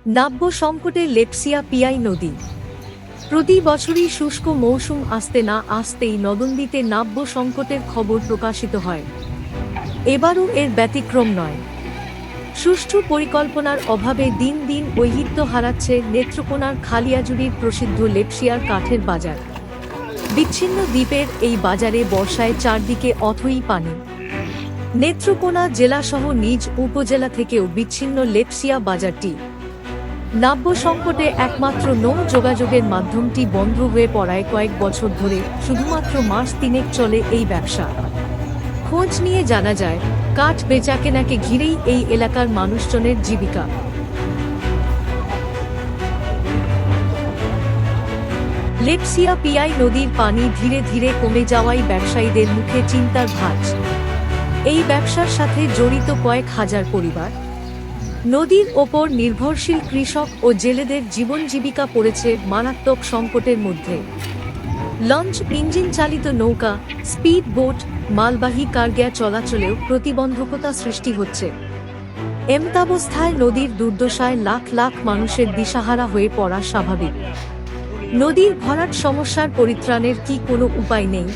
নাব্য সংকটে লেপসিয়া পিয়াই নদী। প্রতি বছরই শুষ্ক মৌসুম আসতে না আসতেই নদনদীতে নাব্য সংকটের খবর প্রকাশিত হয়। এবারও এর ব্যতিক্রম নয়। সুষ্ঠু পরিকল্পনার অভাবে দিন দিন ঐতিহ্য হারাচ্ছে নেত্রকোনার খালিয়াজুড়ির প্রসিদ্ধ লেপসিয়ার কাঠের বাজার। বিচ্ছিন্ন দ্বীপের এই বাজারে বর্ষায় চারদিকে অথই পানি। নেত্রকোনা জেলাসহ নিজ উপজেলা থেকেও বিচ্ছিন্ন লেপসিয়া বাজারটি। নাব্য সংকটে একমাত্র নৌ যোগাযোগের মাধ্যমটি বন্ধ হয়ে পড়ায় কয়েক বছর ধরে শুধুমাত্র মাস তিনেক চলে এই ব্যবসা। খোঁজ নিয়ে জানা যায়, কাঠ বেচাকেনাকে ঘিরেই এই এলাকার মানুষজনের জীবিকা। লেপসিয়া পিয়াই নদীর পানি ধীরে ধীরে কমে যাওয়ায় ব্যবসায়ীদের মুখে চিন্তার ভাঁজ। এই ব্যবসার সাথে জড়িত কয়েক হাজার পরিবার। নদীর ওপর নির্ভরশীল কৃষক ও জেলেদের জীবন জীবিকা পড়েছে মারাত্মক সংকটের মধ্যে। লঞ্চ, ইঞ্জিন চালিত নৌকা, স্পিড বোট, মালবাহী কারগা চলাচলেও প্রতিবন্ধকতা সৃষ্টি হচ্ছে। এমতাবস্থায় নদীর দুর্দশায় লাখ লাখ মানুষের দিশাহারা হয়ে পড়া স্বাভাবিক। নদীর ভরাট সমস্যার পরিত্রাণের কি কোনো উপায় নেই?